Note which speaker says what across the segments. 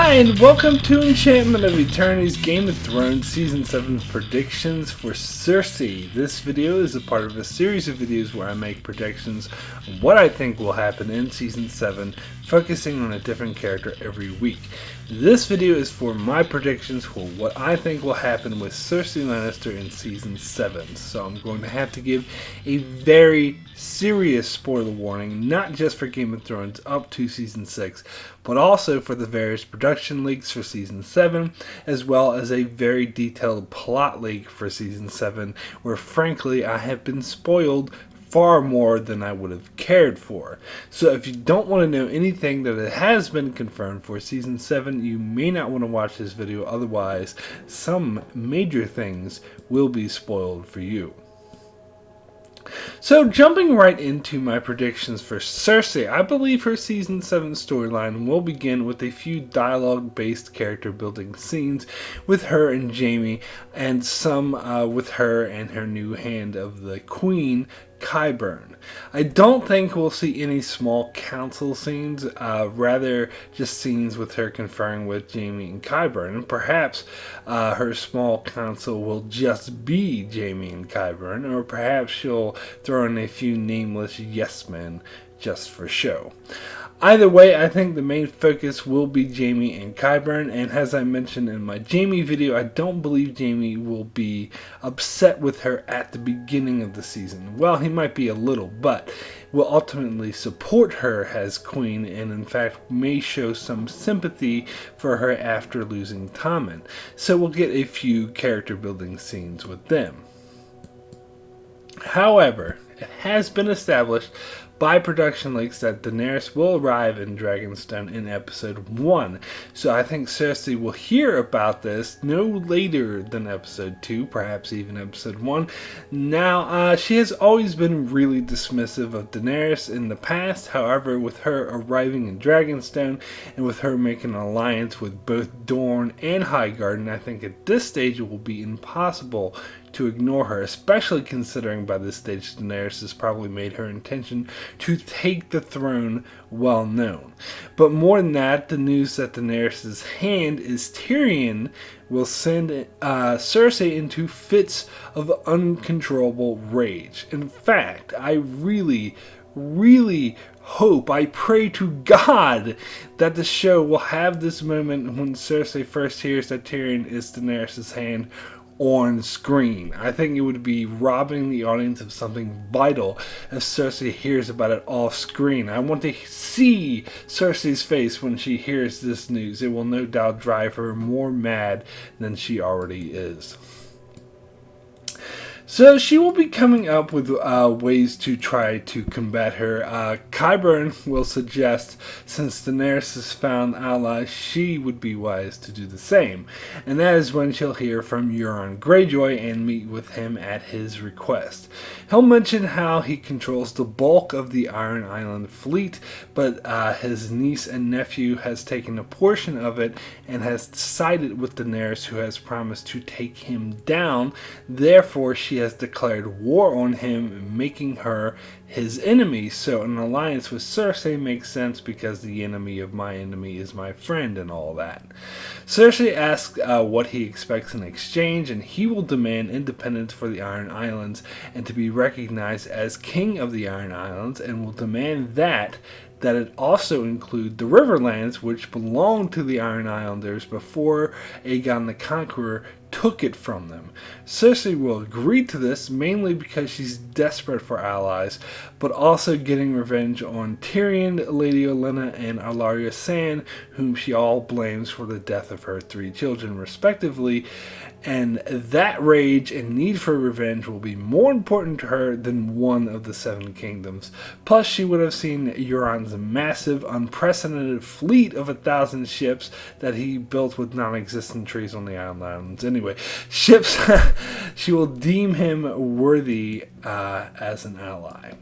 Speaker 1: Hi, and welcome to Enchantment of Eternity's Game of Thrones Season 7 predictions for Cersei. This video is a part of a series of videos where I make predictions on what I think will happen in Season 7, focusing on a different character every week. This video is for my predictions for what I think will happen with Cersei Lannister in Season 7. So I'm going to have to give a very serious spoiler warning, not just for Game of Thrones up to Season 6, but also for the various production leaks for Season 7, as well as a very detailed plot leak for Season 7, where frankly I have been spoiled far more than I would have cared for. So if you don't want to know anything that it has been confirmed for Season 7, you may not want to watch this video, otherwise some major things will be spoiled for you. So jumping right into my predictions for Cersei, I believe her Season 7 storyline will begin with a few dialogue-based character building scenes with her and Jaime, and some with her and her new hand of the Queen, Qyburn. I don't think we'll see any small council scenes, rather just scenes with her conferring with Jaime and Qyburn, and perhaps her small council will just be Jaime and Qyburn, or perhaps she'll throw in a few nameless yes men just for show. Either way, I think the main focus will be Jaime and Qyburn, and as I mentioned in my Jaime video, I don't believe Jaime will be upset with her at the beginning of the season. Well, he might be a little, but will ultimately support her as queen, and in fact may show some sympathy for her after losing Tommen. So we'll get a few character building scenes with them. However, it has been established by production leaks that Daenerys will arrive in Dragonstone in episode 1. So I think Cersei will hear about this no later than episode 2, perhaps even episode 1. Now, she has always been really dismissive of Daenerys in the past. However, with her arriving in Dragonstone and with her making an alliance with both Dorne and Highgarden, I think at this stage it will be impossible to ignore her, especially considering by this stage Daenerys has probably made her intention to take the throne well known. But more than that, the news that Daenerys' hand is Tyrion will send Cersei into fits of uncontrollable rage. In fact, I really hope, I pray to God that the show will have this moment when Cersei first hears that Tyrion is Daenerys' hand on screen. I think it would be robbing the audience of something vital if Cersei hears about it off screen. I want to see Cersei's face when she hears this news. It will no doubt drive her more mad than she already is. So she will be coming up with ways to try to combat her. Qyburn will suggest, since Daenerys has found allies, she would be wise to do the same. And that is when she'll hear from Euron Greyjoy and meet with him at his request. He'll mention how he controls the bulk of the Iron Island fleet, but his niece and nephew has taken a portion of it and has sided with Daenerys, who has promised to take him down. Therefore, she has declared war on him, making her his enemy. So an alliance with Cersei makes sense because the enemy of my enemy is my friend and all that. Cersei asks what he expects in exchange, and he will demand independence for the Iron Islands and to be recognized as king of the Iron Islands, and will demand that it also include the Riverlands, which belonged to the Iron Islanders before Aegon the Conqueror took it from them. Cersei will agree to this mainly because she's desperate for allies, but also getting revenge on Tyrion, Lady Olenna, and Arlaria Sand, whom she all blames for the death of her 3 children respectively. And that rage and need for revenge will be more important to her than one of the 7 kingdoms. Plus, she would have seen Euron's massive, unprecedented fleet of 1,000 ships that he built with non-existent trees on the islands. Anyway, ships she will deem him worthy as an ally.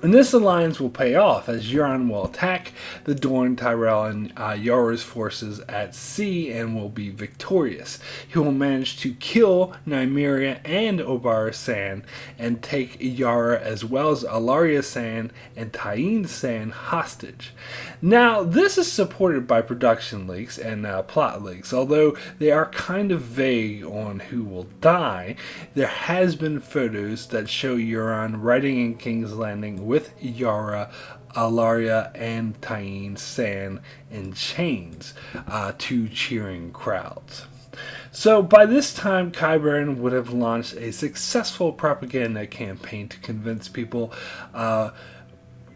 Speaker 1: And this alliance will pay off as Euron will attack the Dorne, Tyrell, and Yara's forces at sea and will be victorious. He will manage to kill Nymeria and Obara Sand and take Yara as well as Alaria Sand and Tyene Sand hostage. Now, this is supported by production leaks and plot leaks. Although they are kind of vague on who will die, there has been photos that show Euron riding in King's Landing with Yara, Alaria, and Tyene Sand in chains to cheering crowds. So by this time, Qyburn would have launched a successful propaganda campaign to convince people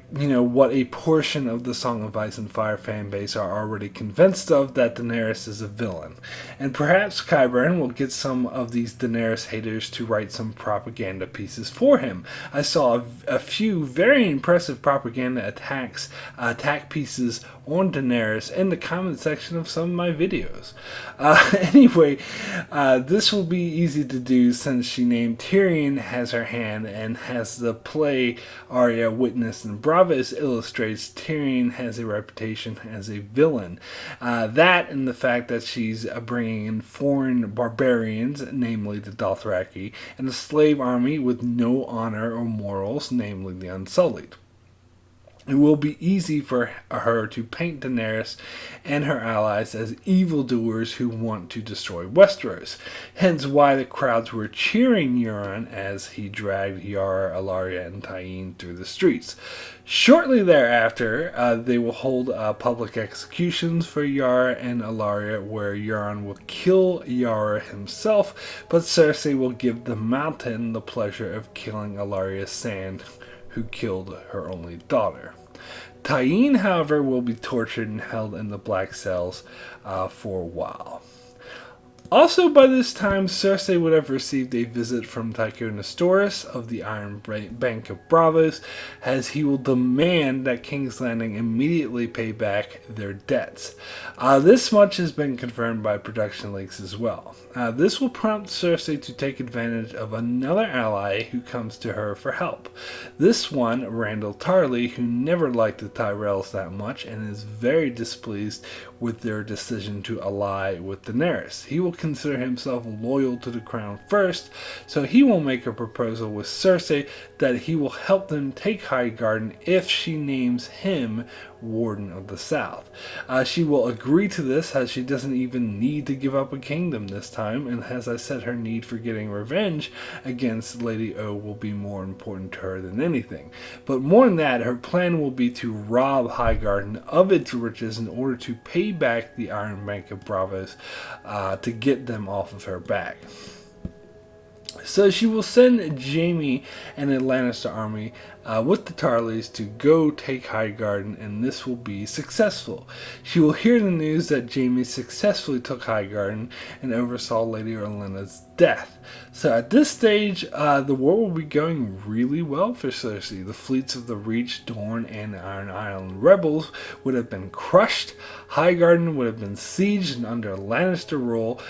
Speaker 1: what a portion of the Song of Ice and Fire fan base are already convinced of, that Daenerys is a villain. And perhaps Qyburn will get some of these Daenerys haters to write some propaganda pieces for him. I saw a few very impressive propaganda attack pieces on Daenerys in the comment section of some of my videos. Anyway, this will be easy to do since she named Tyrion as her hand, and has the play Arya witnessed in Bravos illustrates, Tyrion has a reputation as a villain. That and the fact that she's bringing in foreign barbarians, namely the Dothraki, and a slave army with no honor or morals, namely the Unsullied. It will be easy for her to paint Daenerys and her allies as evildoers who want to destroy Westeros. Hence why the crowds were cheering Euron as he dragged Yara, Alaria, and Tyene through the streets. Shortly thereafter, they will hold public executions for Yara and Alaria, where Euron will kill Yara himself, but Cersei will give the Mountain the pleasure of killing Alaria Sand, who killed her only daughter. Tyene, however, will be tortured and held in the black cells for a while. Also, by this time, Cersei would have received a visit from Tycho Nestoris of the Iron Bank of Bravos, as he will demand that King's Landing immediately pay back their debts. This much has been confirmed by production leaks as well. This will prompt Cersei to take advantage of another ally who comes to her for help. This one, Randall Tarley, who never liked the Tyrells that much and is very displeased with their decision to ally with Daenerys. He will consider himself loyal to the crown first, so he will make a proposal with Cersei that he will help them take Highgarden if she names him Warden of the South. She will agree to this, as she doesn't even need to give up a kingdom this time, and as I said, her need for getting revenge against Lady O will be more important to her than anything. But more than that, her plan will be to rob Highgarden of its riches in order to pay back the Iron Bank of Bravos to get them off of her back. So she will send Jaime and a Lannister army with the Tarleys to go take Highgarden, and this will be successful. She will hear the news that Jaime successfully took Highgarden and oversaw Lady Olenna's death. So at this stage, the war will be going really well for Cersei. The fleets of the Reach, Dorne, and Iron Island rebels would have been crushed. Highgarden would have been sieged and under Lannister rule,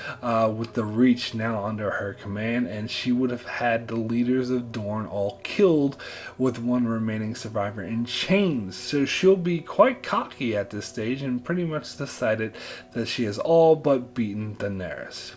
Speaker 1: with the Reach now under her command, and she would have had the leaders of Dorne all killed, with one remaining survivor in chains. So she'll be quite cocky at this stage and pretty much decided that she has all but beaten Daenerys.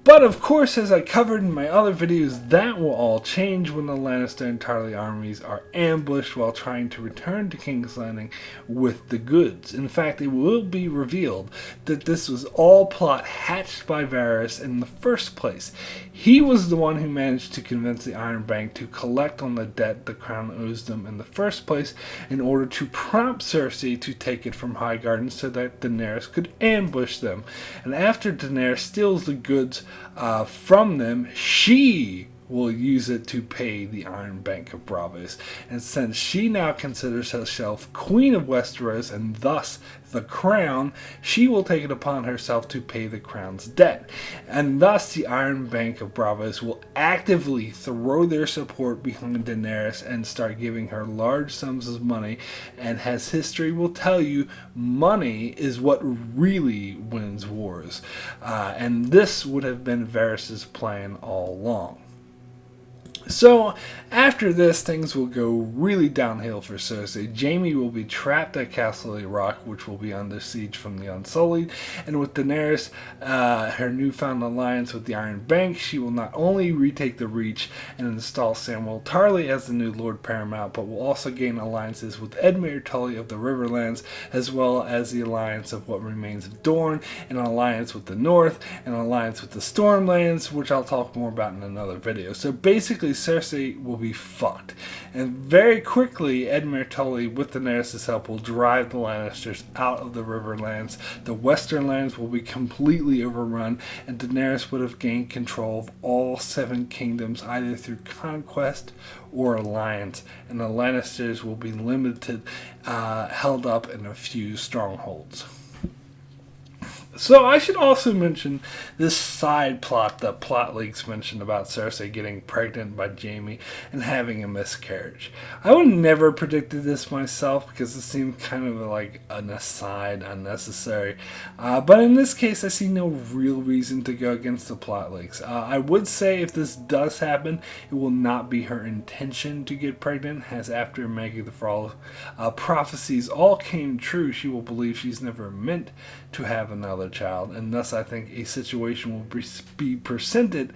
Speaker 1: But of course, as I covered in my other videos, that will all change when the Lannister and Tarly armies are ambushed while trying to return to King's Landing with the goods. In fact, it will be revealed that this was all plot hatched by Varys in the first place. He was the one who managed to convince the Iron Bank to collect on the debt the crown owes them in the first place, in order to prompt Cersei to take it from Highgarden so that Daenerys could ambush them. And after Daenerys steals the goods from them, she will use it to pay the Iron Bank of Bravos. And since she now considers herself Queen of Westeros and thus the crown, she will take it upon herself to pay the crown's debt. And thus the Iron Bank of Bravos will actively throw their support behind Daenerys and start giving her large sums of money. And as history will tell you, money is what really wins wars. And this would have been Varys' plan all along. So, after this, things will go really downhill for Cersei. Jaime will be trapped at Castle Rock, which will be under siege from the Unsullied, and with Daenerys, her newfound alliance with the Iron Bank, she will not only retake the Reach and install Samwell Tarly as the new Lord Paramount, but will also gain alliances with Edmure Tully of the Riverlands, as well as the alliance of what remains of Dorne, an alliance with the North, an alliance with the Stormlands, which I'll talk more about in another video. So basically, Cersei will be fucked. And very quickly, Edmure Tully, with Daenerys' help, will drive the Lannisters out of the Riverlands. The Western lands will be completely overrun, and Daenerys would have gained control of all 7 kingdoms, either through conquest or alliance, and the Lannisters will be limited, held up in a few strongholds. So I should also mention this side plot that plot leaks mentioned about Cersei getting pregnant by Jaime and having a miscarriage. I would never predicted this myself because it seemed kind of like an aside, unnecessary. But in this case, I see no real reason to go against the plot leaks. I would say if this does happen, it will not be her intention to get pregnant, as after Maggie the Frog prophecies all came true, she will believe she's never meant to have another child, and thus I think a situation will be presented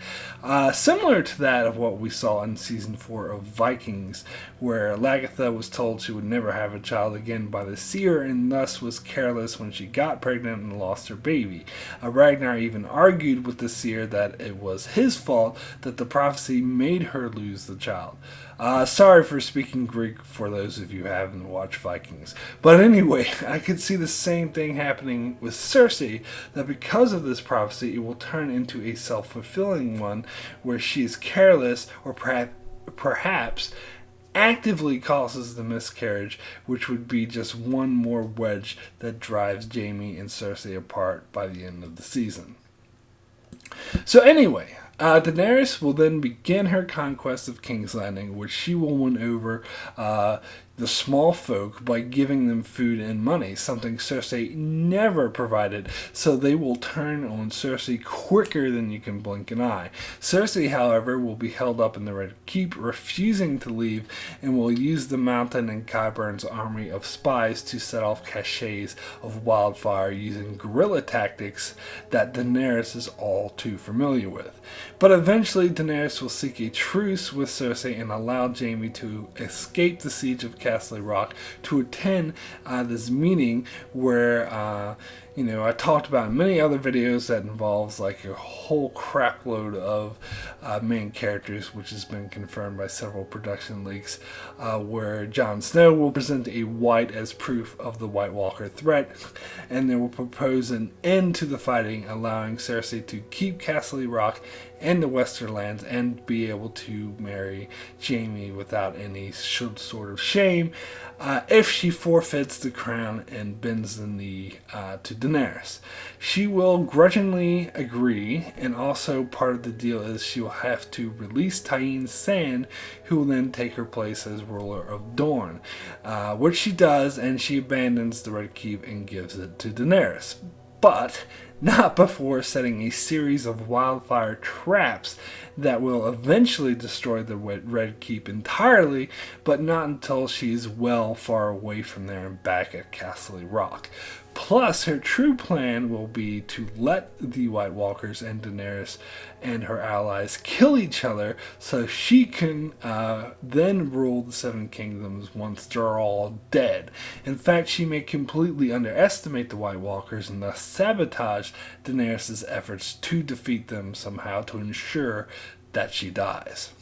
Speaker 1: similar to that of what we saw in season 4 of Vikings, where Lagertha was told she would never have a child again by the seer, and thus was careless when she got pregnant and lost her baby. Ragnar even argued with the seer that it was his fault that the prophecy made her lose the child. Sorry for speaking Greek for those of you who haven't watched Vikings. But anyway, I could see the same thing happening with Cersei, that because of this prophecy, it will turn into a self-fulfilling one, where she is careless or perhaps actively causes the miscarriage, which would be just one more wedge that drives Jaime and Cersei apart by the end of the season. So anyway, Daenerys will then begin her conquest of King's Landing, which she will win over the small folk by giving them food and money, something Cersei never provided, so they will turn on Cersei quicker than you can blink an eye. Cersei, however, will be held up in the Red Keep, refusing to leave, and will use the Mountain and Qyburn's army of spies to set off caches of wildfire using guerrilla tactics that Daenerys is all too familiar with. But eventually, Daenerys will seek a truce with Cersei and allow Jaime to escape the siege of Castle Rock to attend this meeting where, I talked about in many other videos that involves like a whole crapload of main characters, which has been confirmed by several production leaks, where Jon Snow will present a white as proof of the White Walker threat, and they will propose an end to the fighting, allowing Cersei to keep Castle Rock and the Western lands and be able to marry Jaime without any sort of shame if she forfeits the crown and bends the knee to Daenerys. She will grudgingly agree, and also part of the deal is she will have to release Tyene Sand, who will then take her place as ruler of Dorne, which she does, and she abandons the Red Keep and gives it to Daenerys. But not before setting a series of wildfire traps that will eventually destroy the Red Keep entirely, but not until she's well far away from there and back at Castle Rock. Plus, her true plan will be to let the White Walkers and Daenerys and her allies kill each other so she can then rule the Seven Kingdoms once they're all dead. In fact, she may completely underestimate the White Walkers and thus sabotage Daenerys' efforts to defeat them somehow to ensure that she dies.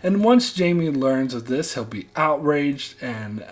Speaker 1: And once Jaime learns of this, he'll be outraged and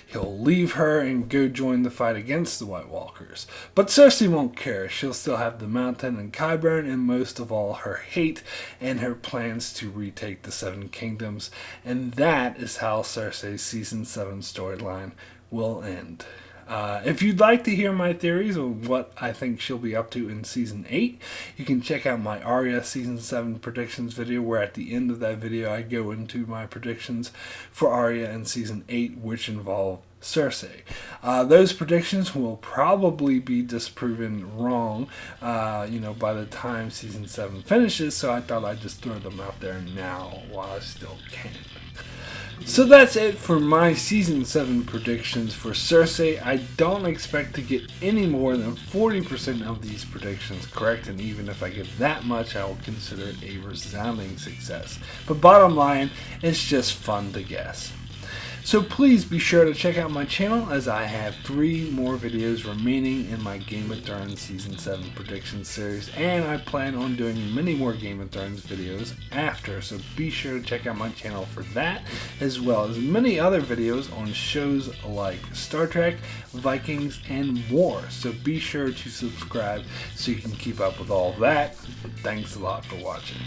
Speaker 1: he'll leave her and go join the fight against the White Walkers. But Cersei won't care. She'll still have the Mountain and Qyburn, and most of all her hate and her plans to retake the Seven Kingdoms. And that is how Cersei's Season 7 storyline will end. If you'd like to hear my theories of what I think she'll be up to in Season 8, you can check out my Arya Season 7 predictions video, where at the end of that video I go into my predictions for Arya in Season 8, which involve Cersei. Those predictions will probably be disproven wrong, by the time season 7 finishes, so I thought I'd just throw them out there now while I still can. So that's it for my season 7 predictions for Cersei. I don't expect to get any more than 40% of these predictions correct, and even if I get that much, I will consider it a resounding success. But bottom line, it's just fun to guess. So please be sure to check out my channel, as I have 3 more videos remaining in my Game of Thrones Season 7 prediction series, and I plan on doing many more Game of Thrones videos after, so be sure to check out my channel for that, as well as many other videos on shows like Star Trek, Vikings, and more. So be sure to subscribe so you can keep up with all that. Thanks a lot for watching.